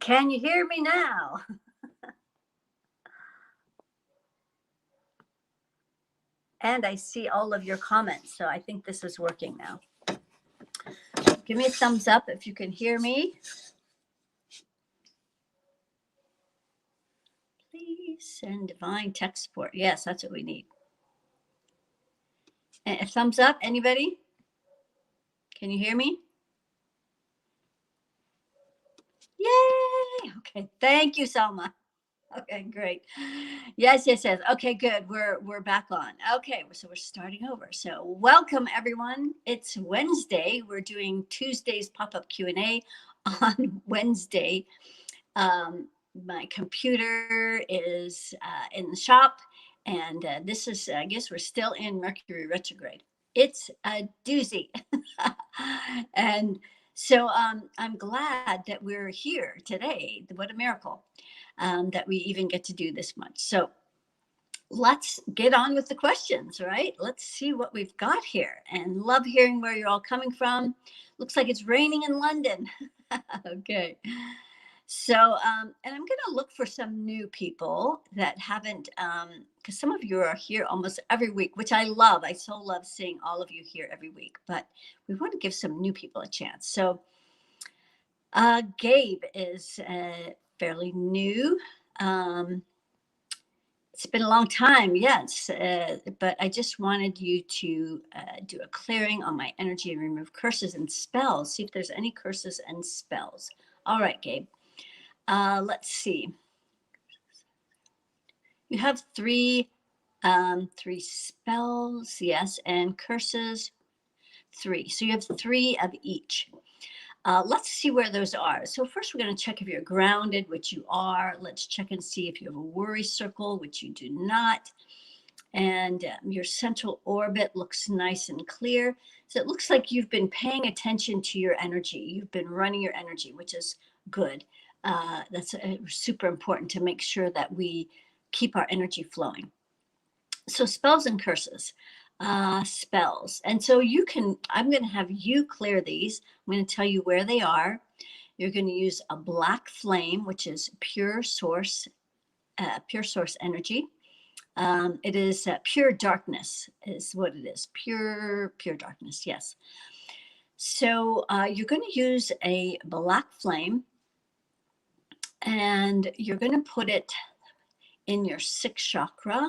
Can you hear me now? And I see all of your comments, so I think this is working now. Give me a thumbs up if you can hear me. Please send divine tech support. Yes, that's what we need. A thumbs up, anybody? Can you hear me? Yay! Okay, thank you, Selma. Okay, great. Yes. Okay, good. We're back on. Okay, so we're starting over. So welcome everyone. It's Wednesday. We're doing Tuesday's pop-up Q&A on Wednesday. My computer is in the shop, and this is, I guess we're still in Mercury retrograde. It's a doozy. And so I'm glad that we're here today. What a miracle that we even get to do this much. So let's get on with the questions, right? Let's see what we've got here, and love hearing where you're all coming from. Looks like it's raining in London. Okay. So, and I'm going to look for some new people that haven't, because some of you are here almost every week, which I love. I so love seeing all of you here every week, but we want to give some new people a chance. So, Gabe is fairly new. It's been a long time, yes, but I just wanted you to do a clearing on my energy and remove curses and spells. See if there's any curses and spells. All right, Gabe. Let's see. You have three spells, yes, and curses, 3. So you have 3 of each. Let's see where those are. So first we're going to check if you're grounded, which you are. Let's check and see if you have a worry circle, which you do not. And your central orbit looks nice and clear. So it looks like you've been paying attention to your energy. You've been running your energy, which is good. That's super important to make sure that we keep our energy flowing. So spells and curses. Spells. And so I'm going to have you clear these. I'm going to tell you where they are. You're going to use a black flame, which is pure source energy. It is pure darkness is what it is. Pure darkness. Yes. So you're going to use a black flame, and you're going to put it in your 6th chakra,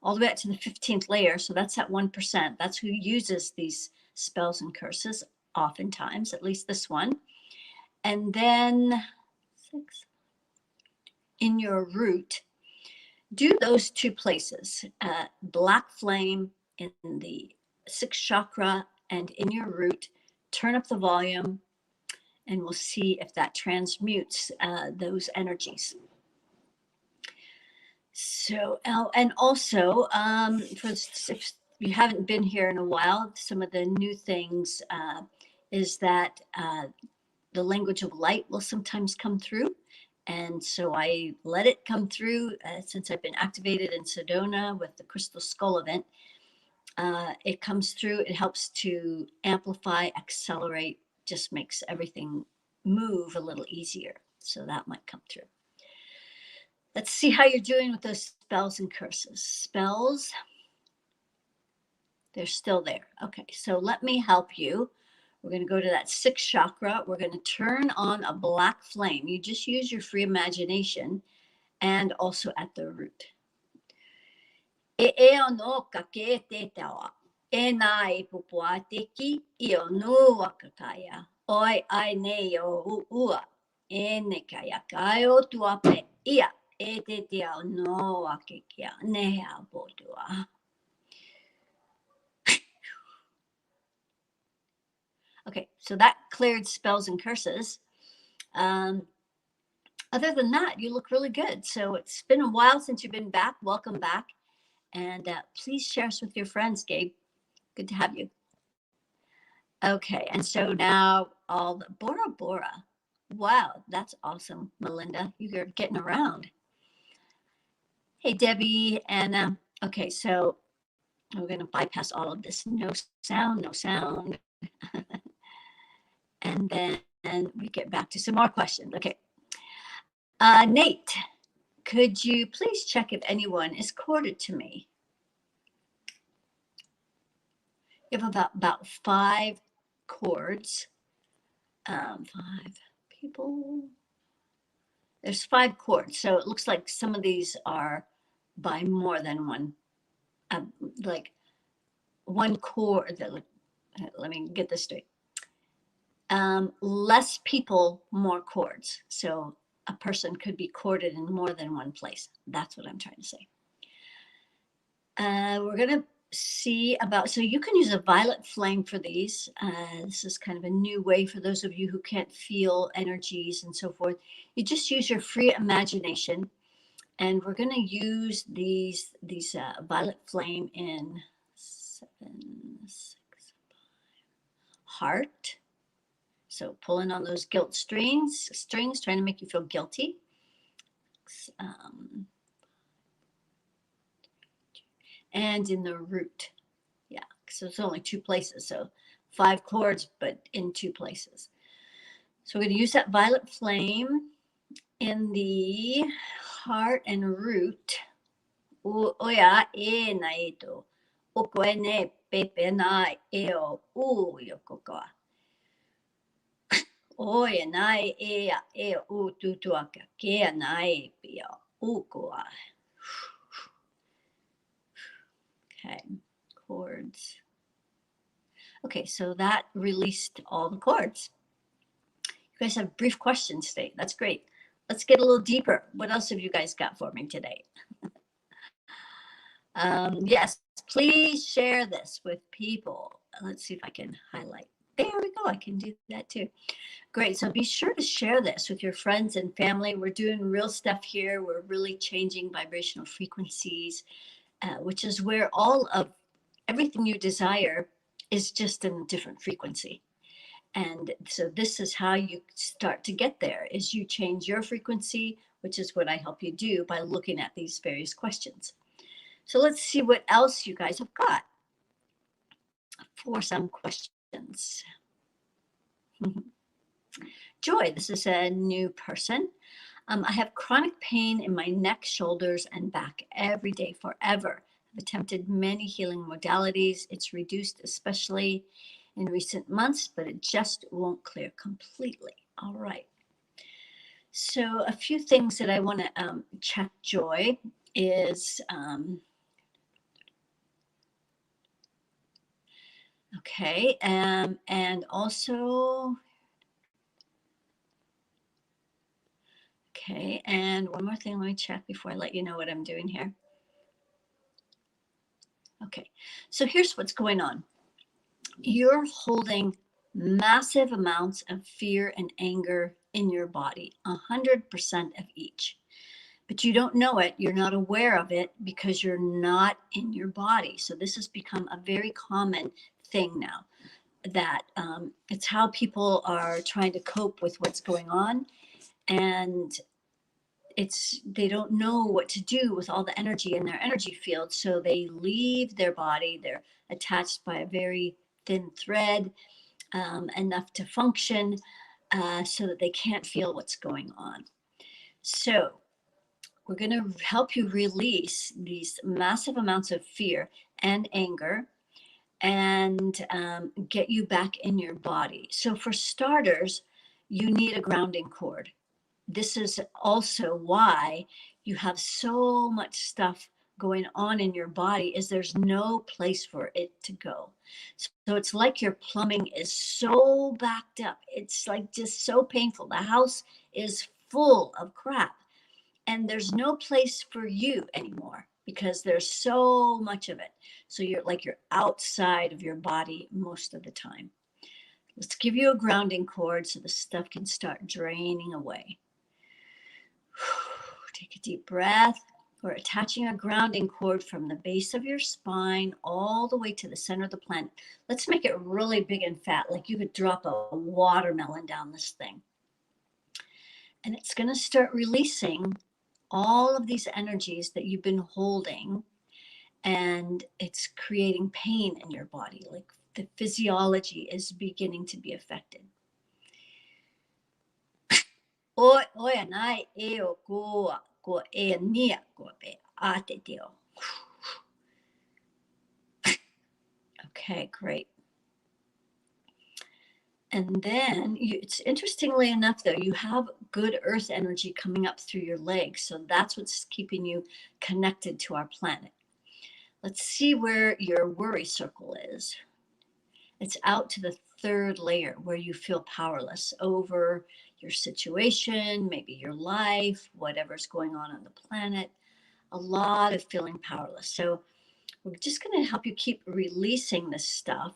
all the way up to the 15th layer. So that's at 1%. That's who uses these spells and curses oftentimes, at least this one. And then 6 in your root, do those 2 places, black flame in the 6th chakra and in your root. Turn up the volume, and we'll see if that transmutes those energies. So, and also, if you haven't been here in a while, some of the new things is that the language of light will sometimes come through. And so I let it come through since I've been activated in Sedona with the Crystal Skull event. It comes through, it helps to amplify, accelerate, just makes everything move a little easier. So that might come through. Let's see how you're doing with those spells and curses. Spells, they're still there. Okay, so let me help you. We're going to go to that 6th chakra. We're going to turn on a black flame. You just use your free imagination, and also at the root. E ono kake te tawa. E nai pupua teki I ono wakakaya. Oi ai ne o ua. E ne kaya kai o tuape ia. Okay, so that cleared spells and curses. Other than that, you look really good. So it's been a while since you've been back. Welcome back. And please share us with your friends, Gabe. Good to have you. Okay, and so now all the Bora Bora. Wow, that's awesome, Melinda. You're getting around. Hey, Debbie, Anna. Okay, so we're going to bypass all of this. No sound, no sound. And then we get back to some more questions. Okay. Nate, could you please check if anyone is corded to me? You have about 5 cords. 5 people. There's 5 cords, so it looks like some of these are by more than one. Like one cord. Let me get this straight. Less people, more cords. So a person could be corded in more than one place. That's what I'm trying to say. We're going to see about, so you can use a violet flame for these. This is kind of a new way for those of you who can't feel energies and so forth. You just use your free imagination, and we're going to use these violet flame in 7, 6, 5, heart. So pulling on those guilt strings, trying to make you feel guilty. And in the root. Yeah, so it's only 2 places. So 5 chords, but in 2 places. So we're going to use that violet flame in the heart and root. Oya e na ito. Okoene pepe na eo u yokokoa. Oya na ea e u tutuaka kea na e pia ukoa. Okay, chords. Okay, so that released all the chords. You guys have brief questions today. That's great. Let's get a little deeper. What else have you guys got for me today? Yes, please share this with people. Let's see if I can highlight. There we go. I can do that too. Great. So be sure to share this with your friends and family. We're doing real stuff here. We're really changing vibrational frequencies, which is where all of everything you desire is just in a different frequency. And so this is how you start to get there, is you change your frequency, which is what I help you do by looking at these various questions. So let's see what else you guys have got for some questions. Joy, this is a new person. I have chronic pain in my neck, shoulders, and back every day forever. I've attempted many healing modalities. It's reduced, especially in recent months, but it just won't clear completely. All right. So a few things that I want to check, Joy, is okay, and also, okay, and one more thing, let me check before I let you know what I'm doing here. Okay, so here's what's going on. You're holding massive amounts of fear and anger in your body, 100% of each. But you don't know it, you're not aware of it because you're not in your body. So this has become a very common thing now, that it's how people are trying to cope with what's going on. And they don't know what to do with all the energy in their energy field. So they leave their body, they're attached by a very thin thread, enough to function, so that they can't feel what's going on. So we're going to help you release these massive amounts of fear and anger, and get you back in your body. So for starters, you need a grounding cord. This is also why you have so much stuff going on in your body, is there's no place for it to go. So it's like your plumbing is so backed up. It's like just so painful. The house is full of crap, and there's no place for you anymore because there's so much of it. So you're outside of your body most of the time. Let's give you a grounding cord so the stuff can start draining away. Take a deep breath. We're attaching a grounding cord from the base of your spine all the way to the center of the planet. Let's make it really big and fat, like you could drop a watermelon down this thing. And it's going to start releasing all of these energies that you've been holding, and it's creating pain in your body. Like the physiology is beginning to be affected. Oya nai eo goa go e nia go be ate deo. Okay, great. And then it's interestingly enough, though, you have good earth energy coming up through your legs. So that's what's keeping you connected to our planet. Let's see where your worry circle is. It's out to the third layer where you feel powerless over your situation, maybe your life, whatever's going on the planet. A lot of feeling powerless. So we're just going to help you keep releasing this stuff.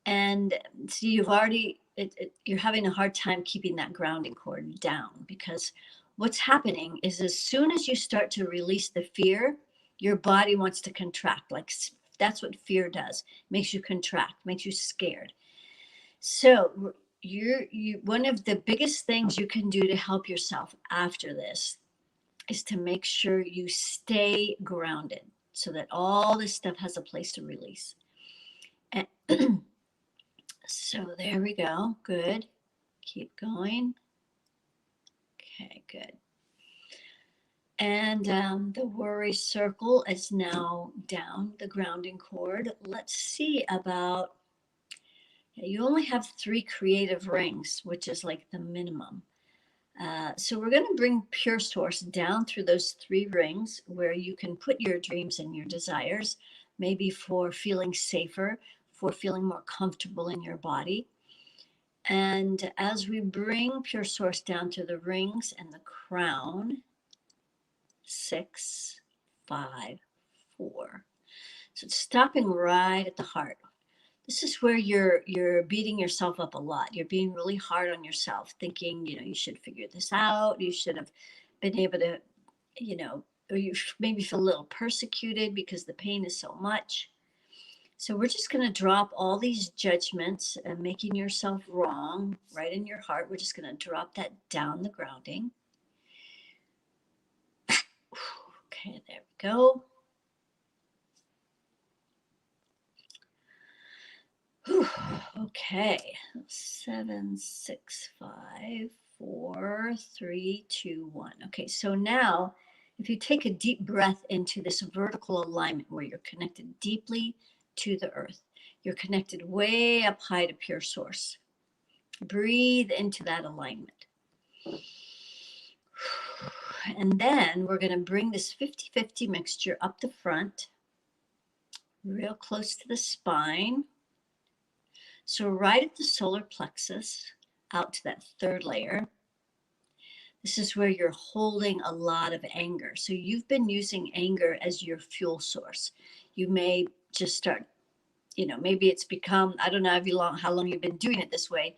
And so you've already, you're having a hard time keeping that grounding cord down, because what's happening is as soon as you start to release the fear, your body wants to contract. Like that's what fear does. Makes you contract, makes you scared. So one of the biggest things you can do to help yourself after this is to make sure you stay grounded so that all this stuff has a place to release. And so there we go. Good. Keep going. Okay, good. And the worry circle is now down, the grounding cord. Let's see about, you only have 3 creative rings, which is like the minimum. So we're going to bring Pure Source down through those 3 rings where you can put your dreams and your desires, maybe for feeling safer, for feeling more comfortable in your body. And as we bring Pure Source down to the rings and the crown, 6, 5, 4. So it's stopping right at the heart. This is where you're beating yourself up a lot. You're being really hard on yourself, thinking, you should figure this out. You should have been able to, or you maybe feel a little persecuted because the pain is so much. So we're just going to drop all these judgments and making yourself wrong right in your heart. We're just going to drop that down the grounding. Okay, there we go. Okay, 7, 6, 5, 4, 3, 2, 1. Okay, so now if you take a deep breath into this vertical alignment where you're connected deeply to the earth, you're connected way up high to Pure Source. Breathe into that alignment. And then we're going to bring this 50-50 mixture up the front, real close to the spine. So right at the solar plexus, out to that third layer. This is where you're holding a lot of anger. So you've been using anger as your fuel source. You may just start, maybe it's become, I don't know how long you've been doing it this way.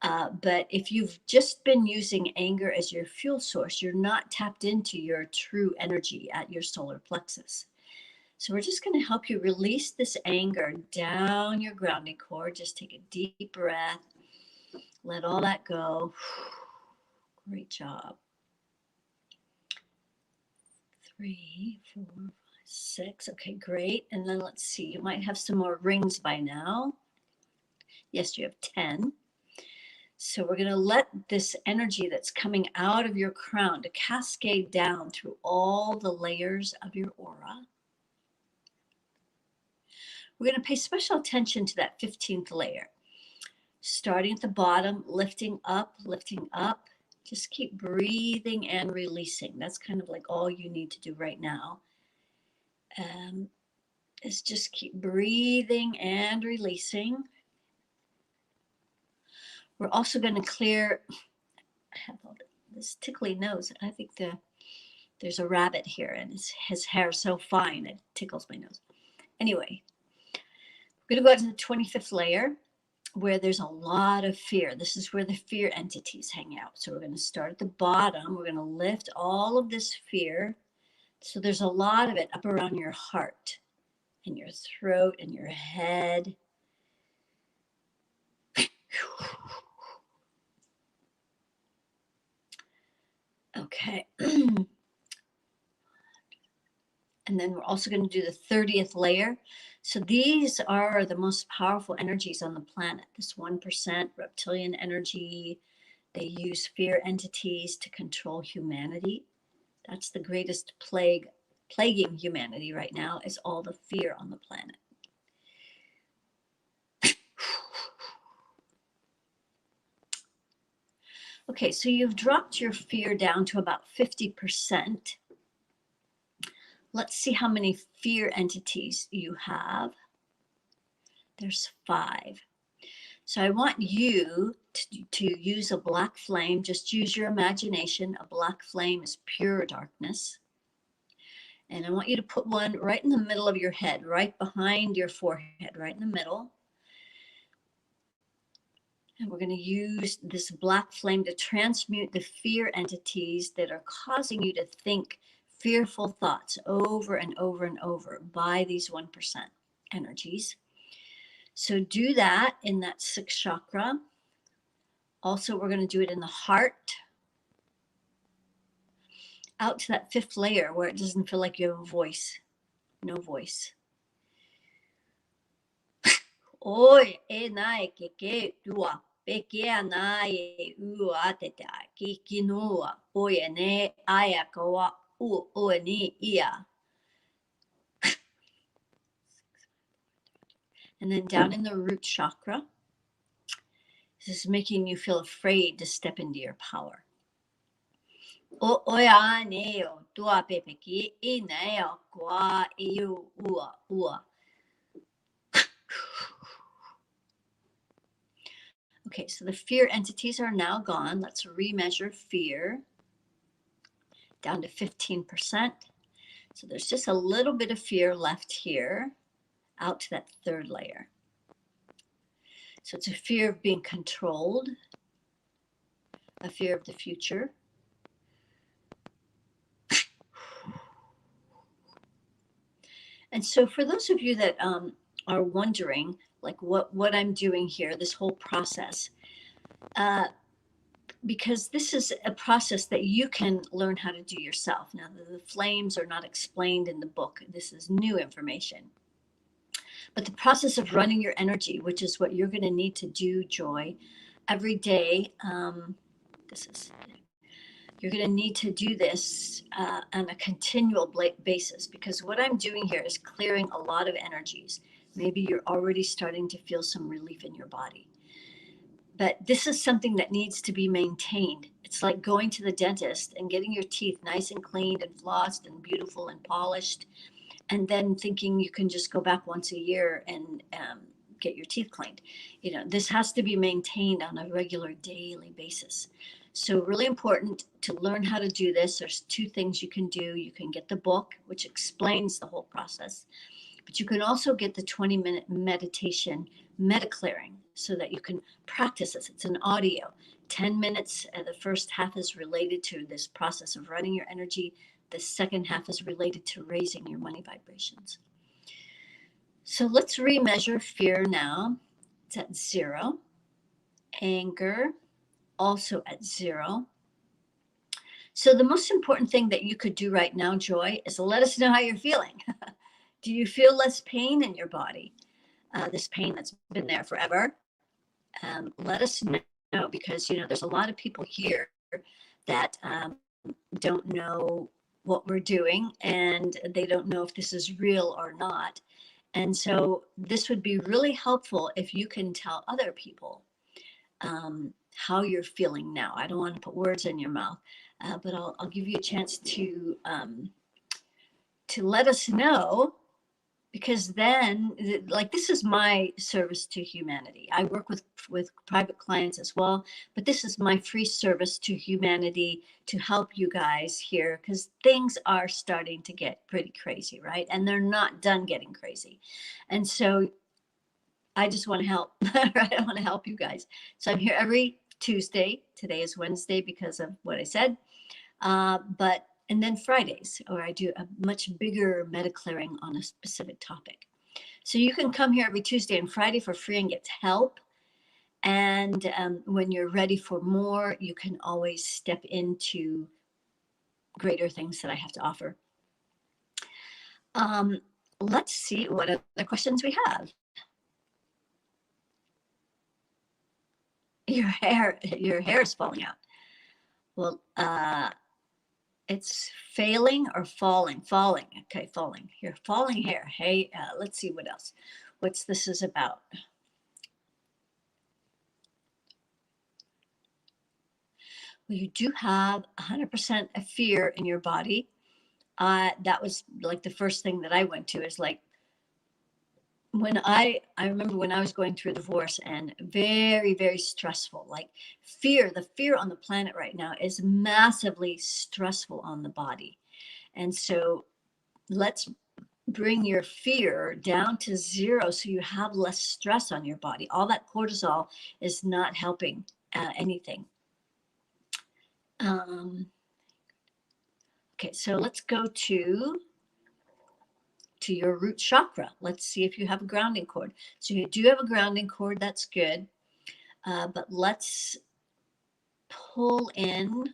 But if you've just been using anger as your fuel source, you're not tapped into your true energy at your solar plexus. So we're just going to help you release this anger down your grounding cord. Just take a deep breath. Let all that go. Great job. 3, 4, 5, 6. Okay, great. And then let's see. You might have some more rings by now. Yes, you have 10. So we're going to let this energy that's coming out of your crown to cascade down through all the layers of your aura. We're going to pay special attention to that 15th layer. Starting at the bottom, lifting up, lifting up. Just keep breathing and releasing. That's kind of like all you need to do right now. Is just keep breathing and releasing. We're also going to clear, I have all this tickly nose. I think there's a rabbit here and his hair is so fine it tickles my nose. Anyway, we're going to go to the 25th layer where there's a lot of fear. This is where the fear entities hang out. So we're going to start at the bottom. We're going to lift all of this fear. So there's a lot of it up around your heart and your throat and your head. Okay. And then we're also going to do the 30th layer. So these are the most powerful energies on the planet. This 1% reptilian energy, They use fear entities to control humanity. That's the greatest plague plaguing humanity right now, is all the fear on the planet. Okay, so you've dropped your fear down to about 50%. Let's see how many fear entities you have. There's 5. So I want you to use a black flame. Just use your imagination. A black flame is pure darkness. And I want you to put one right in the middle of your head, right behind your forehead, right in the middle. And we're going to use this black flame to transmute the fear entities that are causing you to think fearful thoughts over and over and over by these 1% energies. So do that in that 6th chakra. Also, we're going to do it in the heart, out to that 5th layer where it doesn't feel like you have a voice, no voice. Oi, e nai ke tua, peke anai u ateta, ki kinua, oi ne aya kawa u ni ia. And then down in the root chakra, this is making you feel afraid to step into your power. Oya ne o tua pepeki e ne o kwa eu ua. Okay, so the fear entities are now gone. Let's remeasure fear down to 15%. So there's just a little bit of fear left here, out to that 3rd layer. So it's a fear of being controlled, a fear of the future. And so for those of you that are wondering, like what I'm doing here, this whole process, because this is a process that you can learn how to do yourself. Now, the flames are not explained in the book. This is new information. But the process of running your energy, which is what you're going to need to do, Joy, every day, you're going to need to do this on a continual basis, because what I'm doing here is clearing a lot of energies. Maybe you're already starting to feel some relief in your body. But this is something that needs to be maintained. It's like going to the dentist and getting your teeth nice and cleaned and flossed and beautiful and polished, and then thinking you can just go back once a year and get your teeth cleaned. You know, this has to be maintained on a regular daily basis. So really important to learn how to do this. There's 2 things you can do. You can get the book, which explains the whole process, but you can also get the 20-minute meditation, meta-clearing, so that you can practice this. It's an audio, 10 minutes. The first half is related to this process of running your energy. The second half is related to raising your money vibrations. So let's remeasure fear now. It's at 0. Anger, also at 0. So the most important thing that you could do right now, Joy, is to let us know how you're feeling. Do you feel less pain in your body? This pain that's been there forever? Let us know, because, you know, there's a lot of people here that don't know what we're doing, and they don't know if this is real or not. And so this would be really helpful if you can tell other people how you're feeling now. I don't want to put words in your mouth, but I'll give you a chance to let us know, because then, like, this is my service to humanity. I work with private clients as well, but this is my free service to humanity to help you guys here, because things are starting to get pretty crazy, right? And they're not done getting crazy. And so I just want to help, right? I want to help you guys. So I'm here every Tuesday. Today is Wednesday because of what I said. And then Fridays, or I do a much bigger meta clearing on a specific topic. So you can come here every Tuesday and Friday for free and get help. And when you're ready for more, you can always step into greater things that I have to offer. Let's see what other questions we have. your hair is falling out. Well, it's failing or falling, falling. Okay, falling. Your falling hair. Hey, let's see what else. What's this is about? Well, you do have 100% of fear in your body. That was like the first thing that I went to is like when I remember when I was going through a divorce and very stressful. Like the fear on the planet right now is massively stressful on the body. And so let's bring your fear down to zero so you have less stress on your body. All that cortisol is not helping anything. Okay, so let's go to your root chakra. Let's see if you have a grounding cord. So you do have a grounding cord, that's good. But let's pull in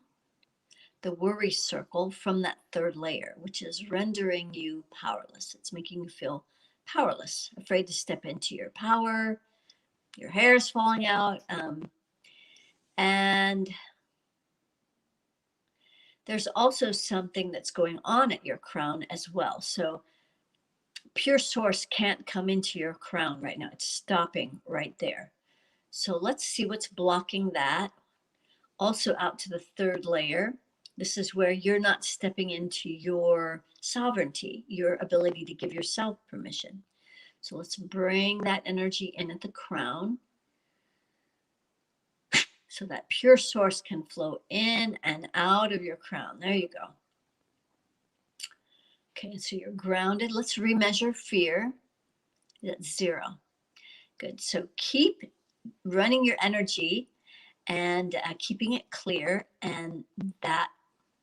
the worry circle from that third layer, which is rendering you powerless. It's making you feel powerless, afraid to step into your power. Your hair is falling out. And there's also something that's going on at your crown as well. So pure source can't come into your crown right now. It's stopping right there. So let's see what's blocking that. Also out to the third layer. This is where you're not stepping into your sovereignty, your ability to give yourself permission. So let's bring that energy in at the crown so that pure source can flow in and out of your crown. There you go. Okay, so you're grounded. Let's remeasure fear. That's 0. Good. So keep running your energy and keeping it clear, and that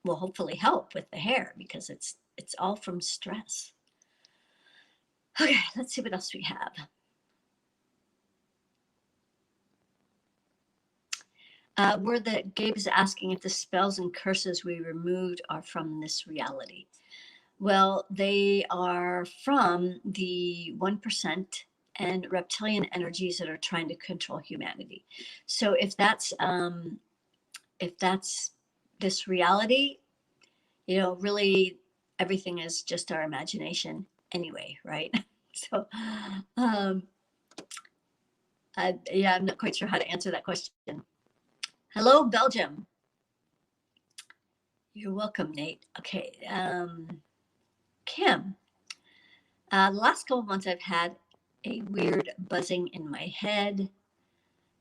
will hopefully help with the hair because it's all from stress. Okay, let's see what else we have. Where that Gabe is asking if the spells and curses we removed are from this reality. Well, they are from the 1% and reptilian energies that are trying to control humanity. So if that's this reality, really everything is just our imagination anyway, right? So, I'm not quite sure how to answer that question. Hello, Belgium. You're welcome, Nate. Okay, Kim. The last couple of months, I've had a weird buzzing in my head,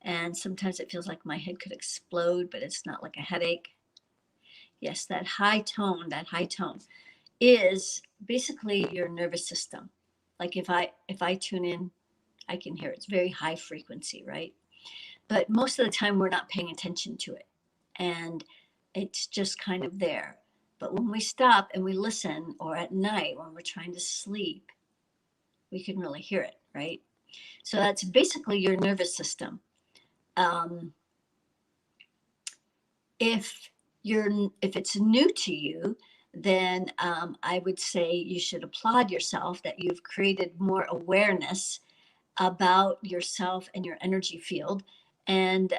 and sometimes it feels like my head could explode, but it's not like a headache. Yes, that high tone is basically your nervous system. Like if I tune in, I can hear it. It's very high frequency, right? But most of the time we're not paying attention to it. And it's just kind of there. But when we stop and we listen, or at night when we're trying to sleep, we can really hear it, right? So that's basically your nervous system. If it's new to you, then I would say you should applaud yourself that you've created more awareness about yourself and your energy field. And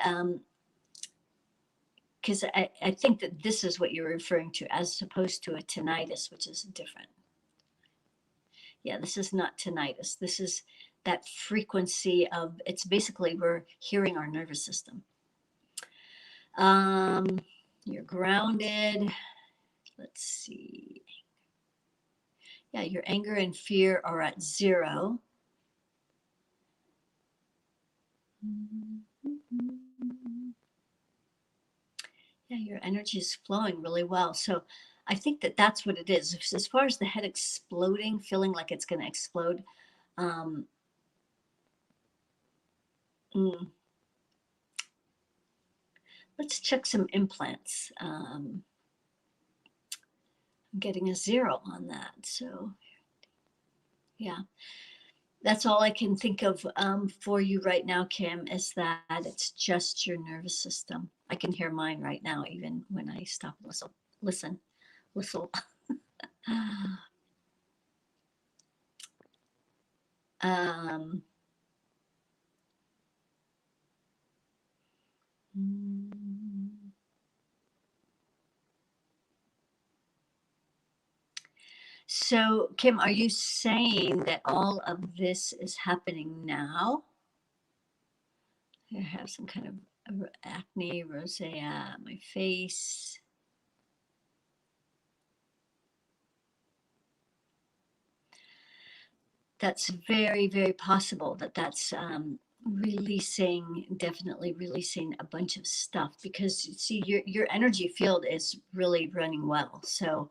because I think that this is what you're referring to as opposed to a tinnitus, which is different. Yeah, this is not tinnitus. This is that frequency of, it's basically we're hearing our nervous system. You're grounded. Let's see. Yeah, your anger and fear are at 0. Yeah, your energy is flowing really well. So I think that that's what it is. As far as the head exploding, feeling like it's going to explode, let's check some implants. I'm getting a 0 on that. So yeah, that's all I can think of for you right now, Kim, is that it's just your nervous system. I can hear mine right now, even when I stop and listen. So, Kim, are you saying that all of this is happening now? I have some kind of acne, rosacea on my face. That's very, very possible that that's definitely releasing a bunch of stuff, because you see your energy field is really running well. So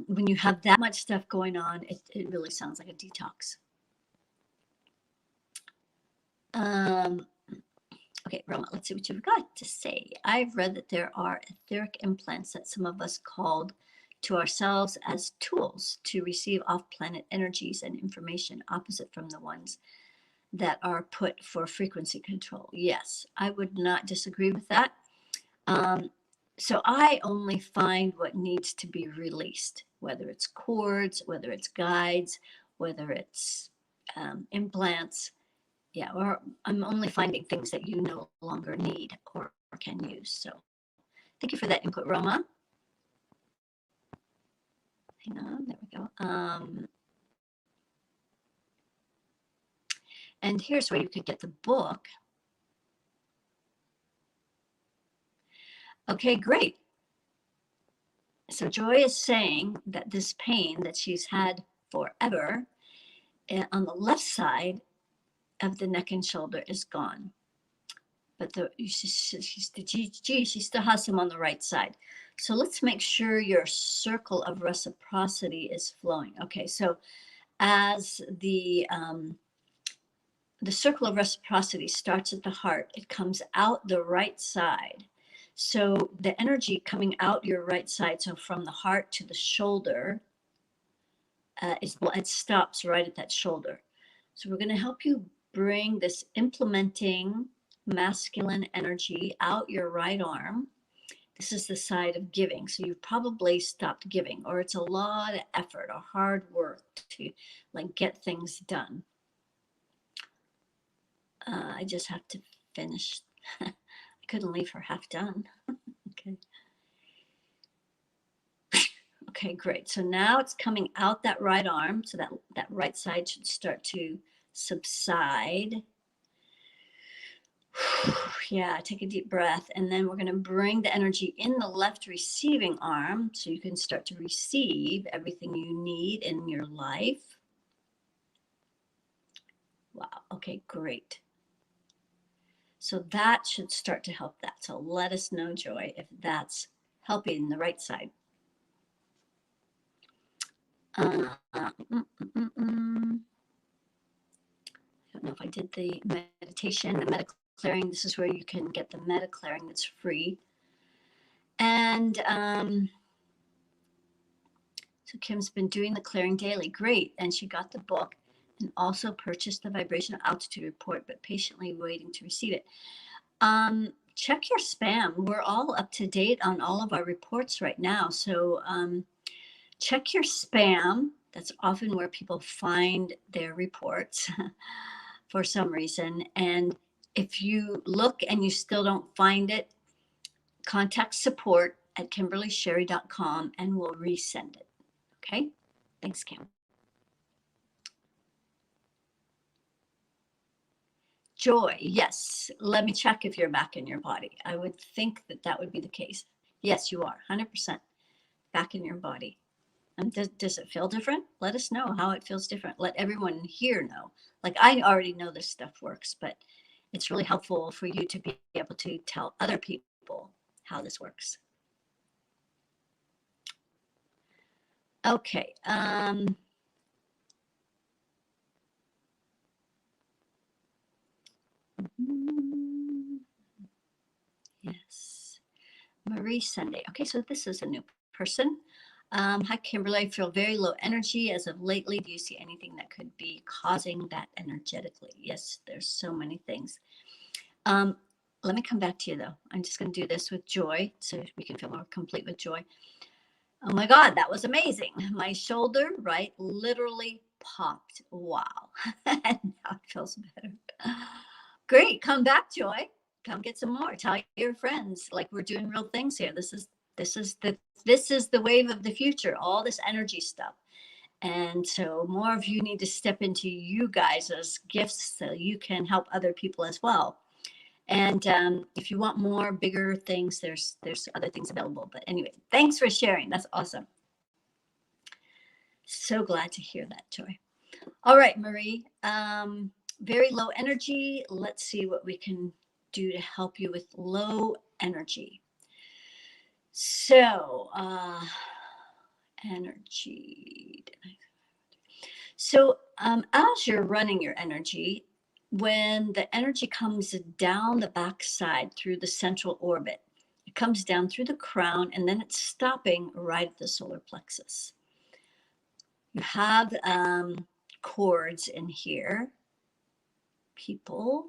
when you have that much stuff going on, it really sounds like a detox. Okay, Roma, let's see what you've got to say. I've read that there are etheric implants that some of us called to ourselves as tools to receive off-planet energies and information opposite from the ones that are put for frequency control. Yes, I would not disagree with that. So I only find what needs to be released, whether it's cords, whether it's guides, whether it's implants. Yeah, or I'm only finding things that you no longer need or can use. So thank you for that input, Roma. Hang on, there we go. And here's where you could get the book. Okay, great. So Joy is saying that this pain that she's had forever on the left side of the neck and shoulder is gone. But she still has some on the right side. So let's make sure your circle of reciprocity is flowing. Okay, so as the circle of reciprocity starts at the heart, it comes out the right side. So the energy coming out your right side, so from the heart to the shoulder, it stops right at that shoulder. So we're going to help you bring this implementing masculine energy out your right arm. This is the side of giving. So you've probably stopped giving, or it's a lot of effort or hard work to like get things done. I just have to finish. I couldn't leave her half done. Okay. Okay, great. So now it's coming out that right arm. So that right side should start to subside. Yeah, take a deep breath. And then we're going to bring the energy in the left receiving arm so you can start to receive everything you need in your life. Wow. Okay, great. So that should start to help that. So let us know, Joy, if that's helping the right side. I don't know if I did the meditation, the meta clearing. This is where you can get the meta clearing that's free. And so Kim's been doing the clearing daily. Great. And she got the book and also purchased the vibrational altitude report, but patiently waiting to receive it. Check your spam. We're all up to date on all of our reports right now. So check your spam. That's often where people find their reports for some reason. And if you look and you still don't find it, contact support at kimberlysherry.com and we'll resend it. Okay? Thanks, Kim. Joy, yes. Let me check if you're back in your body. I would think that would be the case. Yes, you are 100% back in your body. And does it feel different? Let us know how it feels different. Let everyone here know. Like, I already know this stuff works, but it's really helpful for you to be able to tell other people how this works. Okay. Yes. Marie Sunday. Okay, so this is a new person. Hi, Kimberly. I feel very low energy as of lately. Do you see anything that could be causing that energetically? Yes, there's so many things. Let me come back to you, though. I'm just going to do this with Joy so we can feel more complete with Joy. Oh, my God, that was amazing. My shoulder, right, literally popped. Wow. And now it feels better. Great. Come back, Joy. come get some more. Tell your friends, like, we're doing real things here. This is the wave of the future, all this energy stuff. And so more of you need to step into you guys as gifts so you can help other people as well. And if you want more bigger things, there's other things available. But anyway, thanks for sharing. That's awesome. So glad to hear that, Joy. All right, Marie. Very low energy. Let's see what we can do to help you with low energy. So, energy. So, as you're running your energy, when the energy comes down the backside through the central orbit, it comes down through the crown, and then it's stopping right at the solar plexus. You have cords in here. People,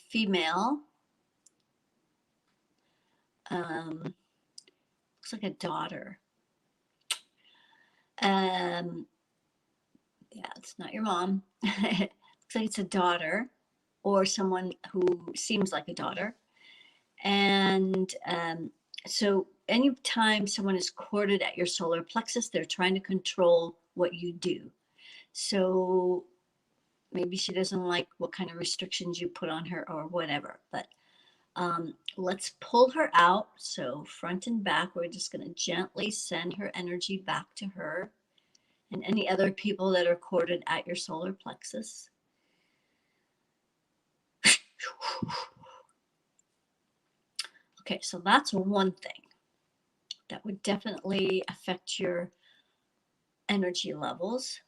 female, looks like a daughter. Yeah, it's not your mom. Looks like it's a daughter or someone who seems like a daughter. And so anytime someone is corded at your solar plexus, they're trying to control what you do. So maybe she doesn't like what kind of restrictions you put on her or whatever, but let's pull her out. So front and back, we're just going to gently send her energy back to her and any other people that are corded at your solar plexus. Okay, so that's one thing that would definitely affect your energy levels.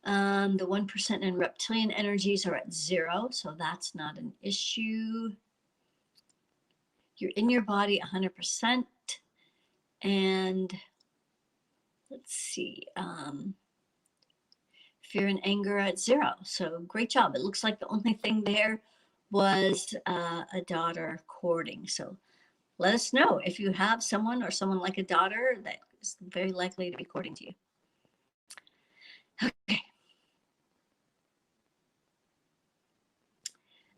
The 1% in reptilian energies are at 0, so that's not an issue. You're in your body 100%. And let's see, fear and anger at 0. So great job. It looks like the only thing there was a daughter courting. So let us know if you have someone or someone like a daughter that is very likely to be courting to you. Okay.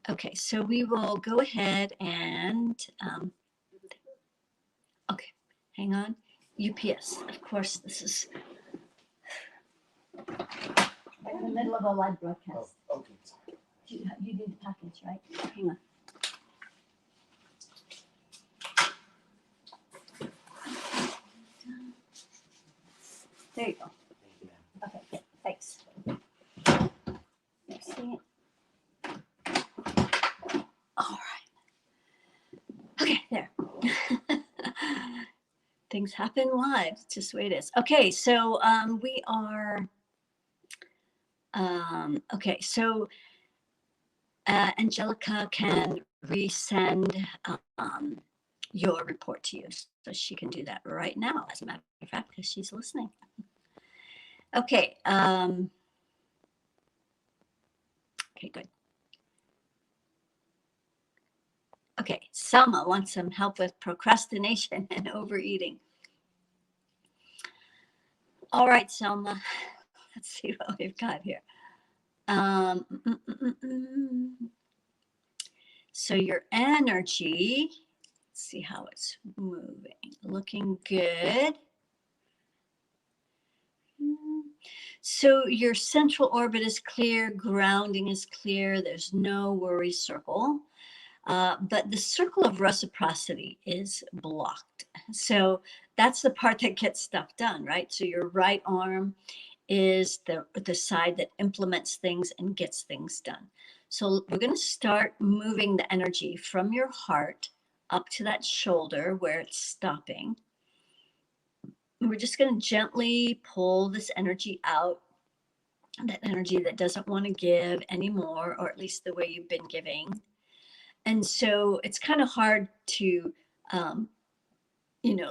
Okay, so we will go ahead and, okay, hang on. UPS, of course, this is in the middle of a live broadcast. Oh, okay. You need the package, right? Hang on. There you go. Okay, thanks. See it? All right. Okay, there. Things happen live. It's just the way it is. Okay, so we are. Okay, so Angelica can resend your report to you, so she can do that right now, as a matter of fact, because she's listening. Okay. Okay, good. Okay, Selma wants some help with procrastination and overeating. All right, Selma, let's see what we've got here. So your energy, let's see how it's moving. Looking good. So your central orbit is clear, grounding is clear, there's no worry circle. But the circle of reciprocity is blocked. So that's the part that gets stuff done, right? So your right arm is the side that implements things and gets things done. So we're going to start moving the energy from your heart up to that shoulder where it's stopping. And we're just going to gently pull this energy out, that energy that doesn't want to give anymore, or at least the way you've been giving. And so it's kind of hard to,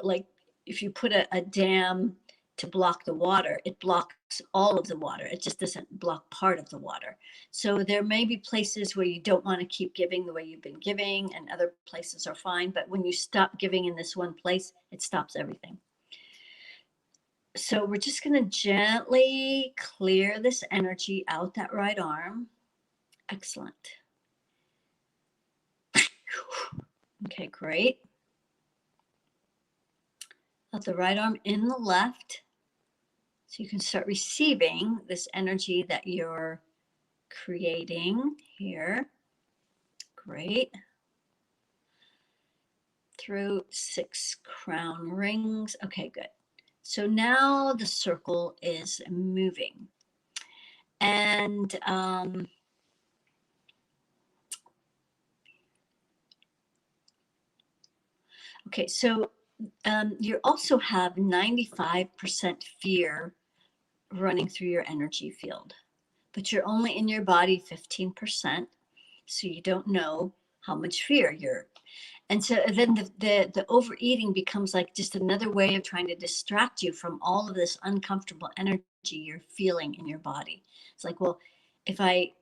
like if you put a dam to block the water, it blocks all of the water. It just doesn't block part of the water. So there may be places where you don't want to keep giving the way you've been giving, and other places are fine. But when you stop giving in this one place, it stops everything. So we're just going to gently clear this energy out that right arm. Excellent. Okay, great. Let the right arm in the left. So you can start receiving this energy that you're creating here. Great. Through 6 crown rings. Okay, good. So now the circle is moving. And okay, so you also have 95% fear running through your energy field, but you're only in your body 15%, so you don't know how much fear you're. And so then the overeating becomes like just another way of trying to distract you from all of this uncomfortable energy you're feeling in your body. It's like, well, if I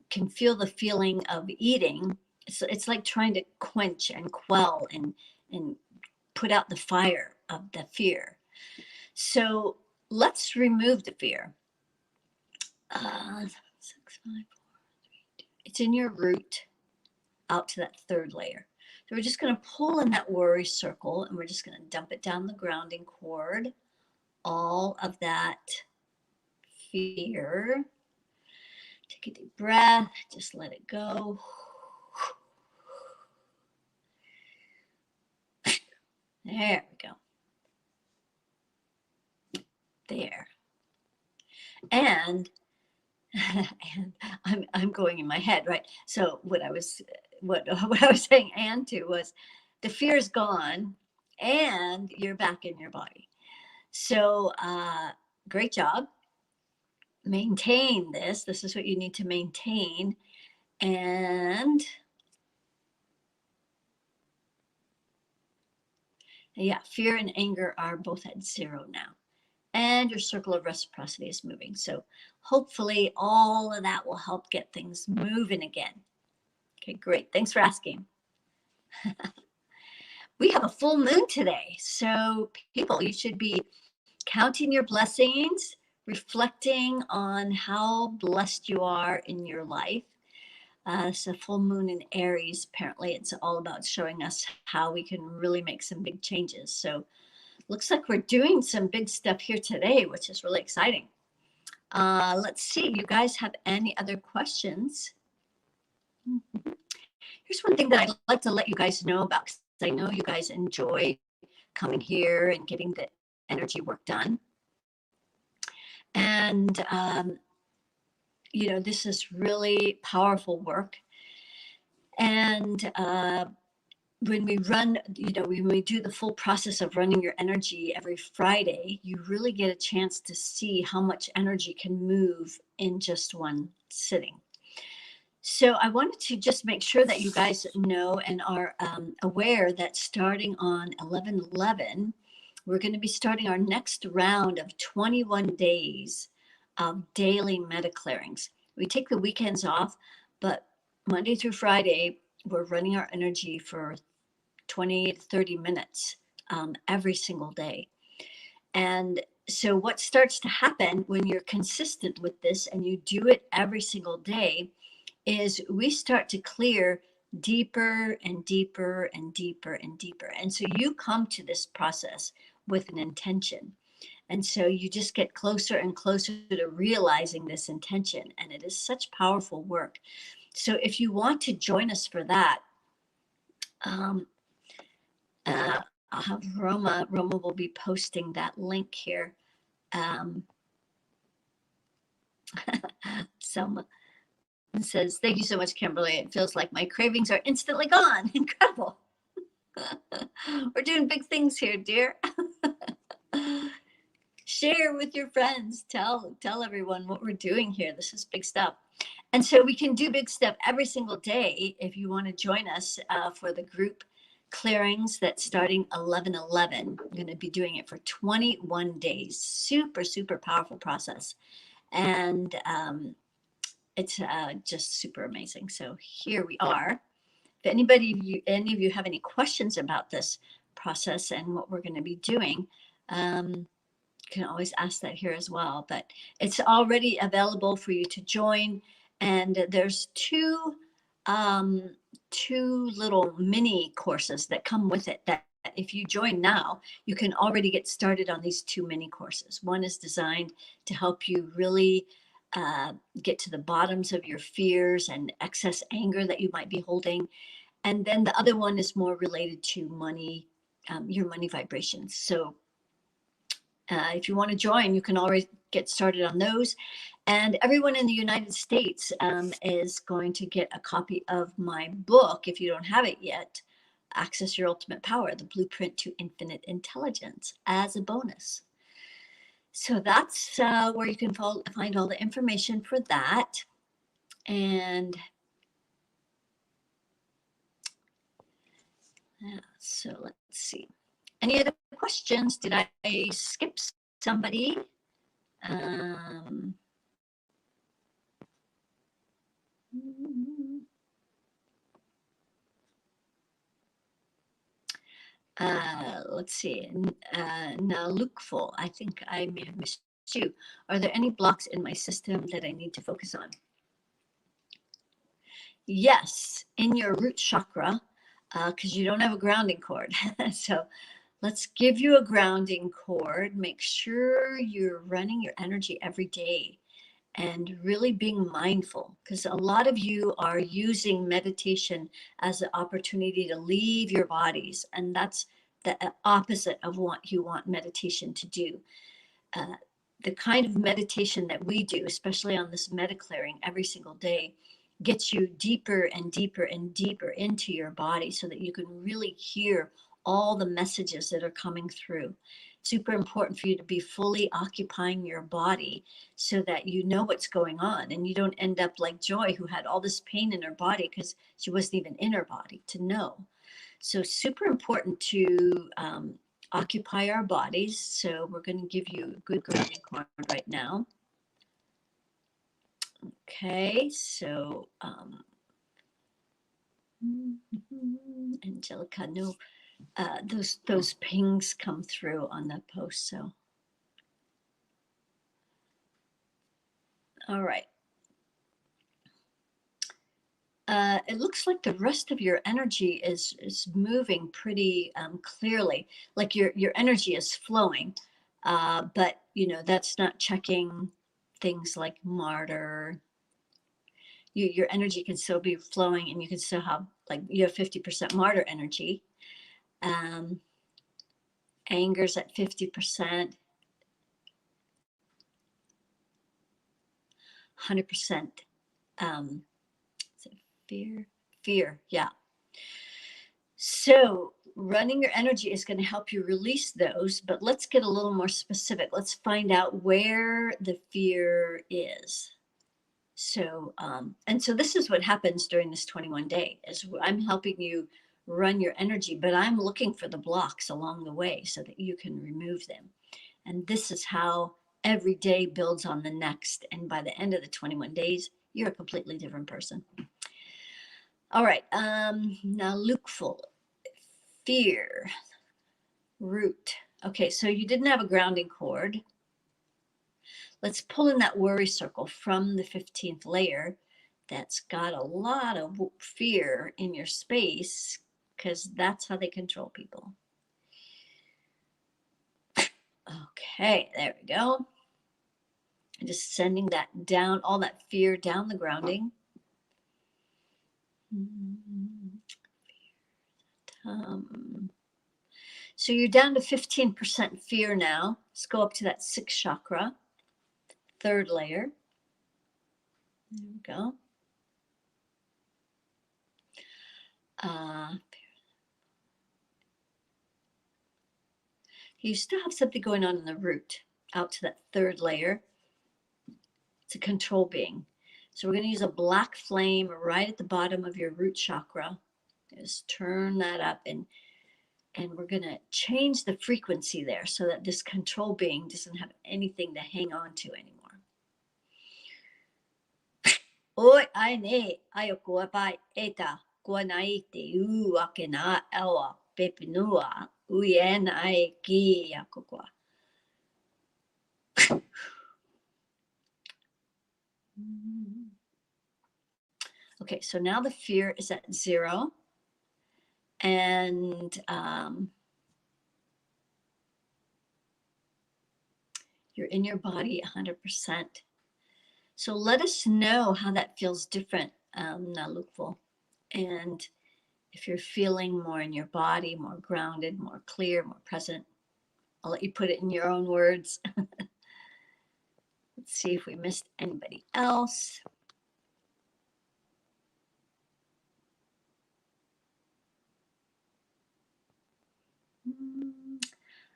can feel the feeling of eating, it's like trying to quench and quell and put out the fire of the fear. So let's remove the fear. 6, 5, 4, 3, 2. It's in your root out to that third layer. So we're just going to pull in that worry circle and we're just going to dump it down the grounding cord. All of that fear. Take a deep breath. Just let it go. There we go. There. And I'm going in my head, right? So what I was saying and to was the fear is gone and you're back in your body. So great job. Maintain this. This is what you need to maintain. And yeah, fear and anger are both at 0 now. And your circle of reciprocity is moving. So hopefully all of that will help get things moving again. Okay, great. Thanks for asking. We have a full moon today. So people, you should be counting your blessings, reflecting on how blessed you are in your life. It's a full moon in Aries. Apparently, it's all about showing us how we can really make some big changes. So looks like we're doing some big stuff here today, which is really exciting. Let's see, you guys have any other questions? Here's one thing that I'd like to let you guys know about, because I know you guys enjoy coming here and getting the energy work done. And, you know, this is really powerful work. And when we run, you know, when we do the full process of running your energy every Friday, you really get a chance to see how much energy can move in just one sitting. So I wanted to just make sure that you guys know and are aware that starting on 11/11, we're going to be starting our next round of 21 days of daily meta clearings. We take the weekends off, but Monday through Friday, we're running our energy for 20 to 30 minutes every single day. And so what starts to happen when you're consistent with this and you do it every single day is we start to clear deeper and deeper and deeper and deeper. And so you come to this process with an intention. And so you just get closer and closer to realizing this intention. And it is such powerful work. So if you want to join us for that, I'll have Roma will be posting that link here. Selma says, thank you so much, Kimberly. It feels like my cravings are instantly gone. Incredible. We're doing big things here, dear. Share with your friends. Tell everyone what we're doing here. This is big stuff. And so we can do big stuff every single day if you want to join us for the group clearings that's starting 11/11. I'm going to be doing it for 21 days. Super, super powerful process. And it's just super amazing. So here we are. If any of you have any questions about this process and what we're going to be doing, you can always ask that here as well. But it's already available for you to join. And there's two 2 little mini courses that come with it that if you join now, you can already get started on these 2 mini courses. One is designed to help you really get to the bottoms of your fears and excess anger that you might be holding. And then the other one is more related to money, your money vibrations. So if you want to join, you can already get started on those. And everyone in the United States is going to get a copy of my book, if you don't have it yet, Access Your Ultimate Power, The Blueprint to Infinite Intelligence, as a bonus. So that's where you can find all the information for that. And so let's see. Any other questions? Did I skip somebody? Let's see. Now, Lookful, I think I may have missed you. Are there any blocks in my system that I need to focus on? Yes, in your root chakra, because you don't have a grounding cord. So let's give you a grounding cord. Make sure you're running your energy every day and really being mindful, because a lot of you are using meditation as an opportunity to leave your bodies, and that's the opposite of what you want meditation to do. The kind of meditation that we do, especially on this meta clearing every single day, gets you deeper and deeper and deeper into your body so that you can really hear all the messages that are coming through. Super important for you to be fully occupying your body so that you know what's going on and you don't end up like Joy, who had all this pain in her body because she wasn't even in her body to know. So super important to occupy our bodies. So we're going to give you a good grounding cord right now. Okay, so Angelica, no, those pings come through on the post. So, all right. It looks like the rest of your energy is moving pretty clearly, like your energy is flowing, but you know that's not checking things like martyr. Your energy can still be flowing, and you can still have like you have 50% martyr energy. Anger's at 50%, 100%. Fear, yeah. So running your energy is going to help you release those, but let's get a little more specific. Let's find out where the fear is. So, and so this is what happens during this 21 day is I'm helping you run your energy, but I'm looking for the blocks along the way so that you can remove them. And this is how every day builds on the next. And by the end of the 21 days, you're a completely different person. All right. Now, Lookful, fear, root. Okay, so you didn't have a grounding cord. Let's pull in that worry circle from the 15th layer that's got a lot of fear in your space, because that's how they control people. Okay, there we go. Just sending that down, all that fear down the grounding. So you're down to 15% fear now. Let's go up to that 6th chakra, 3rd layer. There we go. You still have something going on in the root, out to that 3rd layer. It's a control being. So we're going to use a black flame right at the bottom of your root chakra. Just turn that up, and we're going to change the frequency there so that this control being doesn't have anything to hang on to anymore. Oi, ai ne, ayoko pai eta, ko nai te u ake na ewa pepinua, uien ai ki akokwa. Okay, so now the fear is at 0, and you're in your body 100%. So let us know how that feels different, Nalukvo. And if you're feeling more in your body, more grounded, more clear, more present, I'll let you put it in your own words. Let's see if we missed anybody else.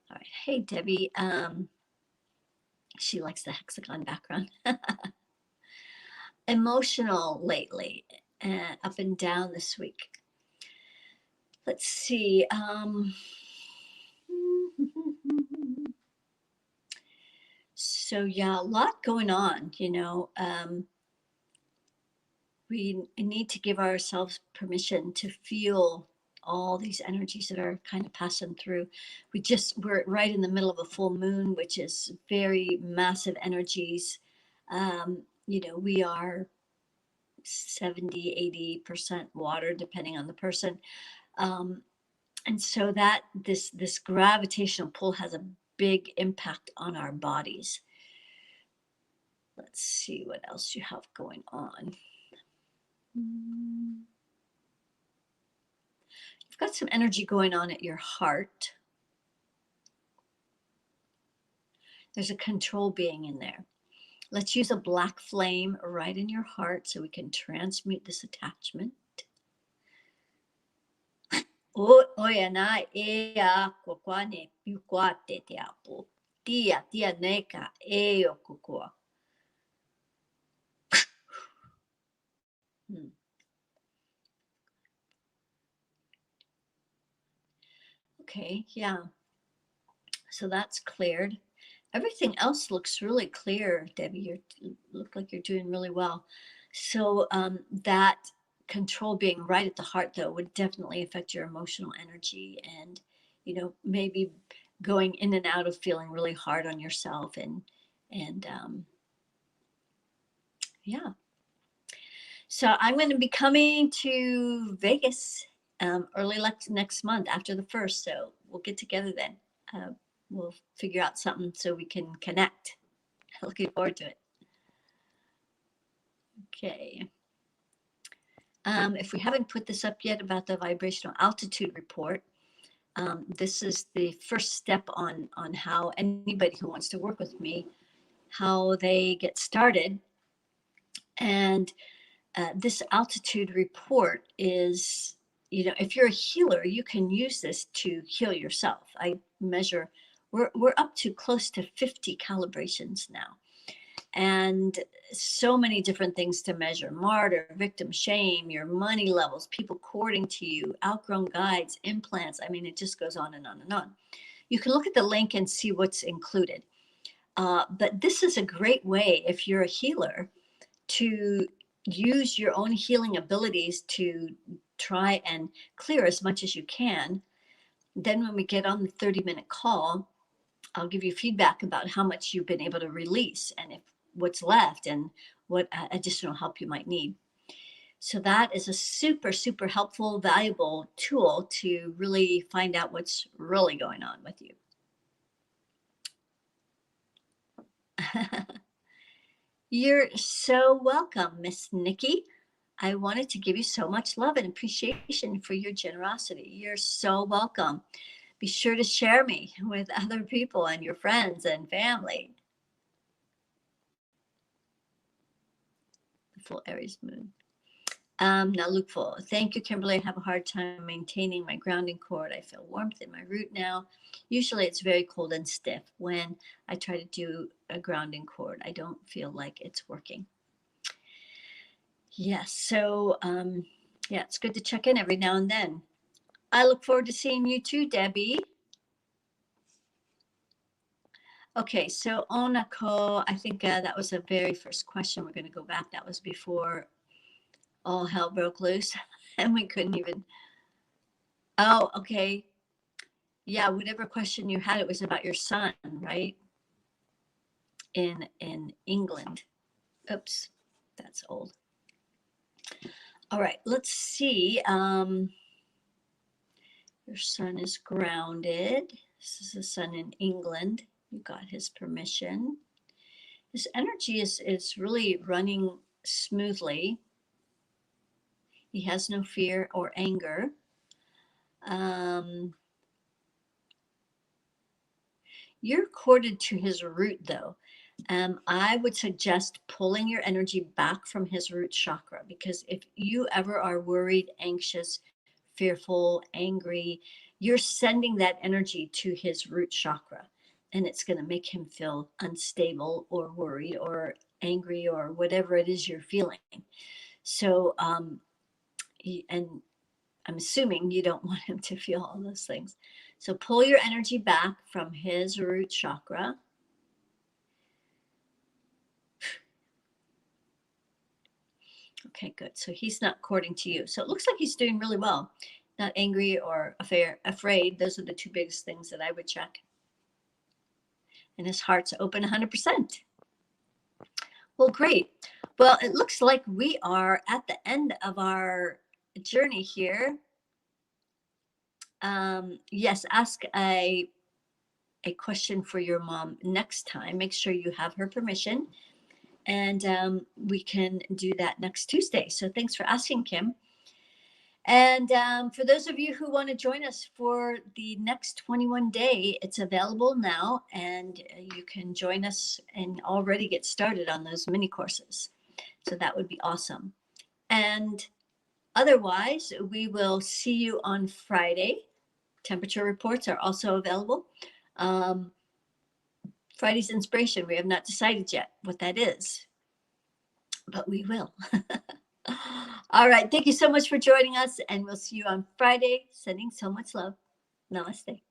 All right. Hey, Debbie. She likes the hexagon background. Emotional lately, up and down this week. Let's see. So yeah, a lot going on, we need to give ourselves permission to feel all these energies that are kind of passing through. We're right in the middle of a full moon, which is very massive energies. We are 70, 80% water, depending on the person. And so that this gravitational pull has a big impact on our bodies. Let's see what else you have going on. You've got some energy going on at your heart. There's a control being in there. Let's use a black flame right in your heart so we can transmute this attachment. Oya na ea kokwane piukwate te apo. Tia neka eo kukua. Okay, yeah. So that's cleared. Everything else looks really clear, Debbie. You look like you're doing really well. So that control being right at the heart, though, would definitely affect your emotional energy, and maybe going in and out of feeling really hard on yourself, and yeah. So I'm going to be coming to Vegas early next month after the 1st. So we'll get together then. We'll figure out something so we can connect. Looking forward to it. Okay. If we haven't put this up yet about the vibrational altitude report, this is the first step on how anybody who wants to work with me, how they get started. And this altitude report is, if you're a healer, you can use this to heal yourself. I measure, we're up to close to 50 calibrations now. And so many different things to measure: martyr, victim, shame, your money levels, people courting to you, outgrown guides, implants. I mean, it just goes on and on and on. You can look at the link and see what's included. But this is a great way, if you're a healer, to use your own healing abilities to try and clear as much as you can. Then when we get on the 30-minute call, I'll give you feedback about how much you've been able to release, and if what's left, and what additional help you might need. So that is a super, super helpful, valuable tool to really find out what's really going on with you. You're so welcome, Miss Nikki. I wanted to give you so much love and appreciation for your generosity. You're so welcome. Be sure to share me with other people and your friends and family. The full Aries moon. Now look for. Thank you, Kimberly. I have a hard time maintaining my grounding cord. I feel warmth in my root now. Usually it's very cold and stiff. When I try to do a grounding cord, I don't feel like it's working. Yes, so yeah, it's good to check in every now and then. I look forward to seeing you too, Debbie. Okay, so Onako, I think that was the very first question. We're going to go back. That was before all hell broke loose and we couldn't even. Oh, okay. Yeah, whatever question you had, it was about your son, right? In England. Oops, that's old. All right, let's see. Your son is grounded. This is the son in England. You got his permission. His energy is really running smoothly. He has no fear or anger. Um, you're corded to his root, though. I would suggest pulling your energy back from his root chakra, because if you ever are worried, anxious, fearful, angry, you're sending that energy to his root chakra, and it's going to make him feel unstable or worried or angry or whatever it is you're feeling. So, and I'm assuming you don't want him to feel all those things. So pull your energy back from his root chakra. Okay, good. So he's not courting to you. So it looks like he's doing really well. Not angry or afraid. Those are the two biggest things that I would check. And his heart's open 100%. Well, great. Well, it looks like we are at the end of our journey here. Yes, ask a question for your mom next time. Make sure you have her permission, and we can do that next Tuesday. So thanks for asking, Kim. And for those of you who want to join us for the next 21 day, it's available now, and you can join us and already get started on those mini courses. So that would be awesome. And otherwise, we will see you on Friday. Temperature reports are also available. Friday's inspiration, we have not decided yet what that is, but we will. All right. Thank you so much for joining us, and we'll see you on Friday. Sending so much love. Namaste.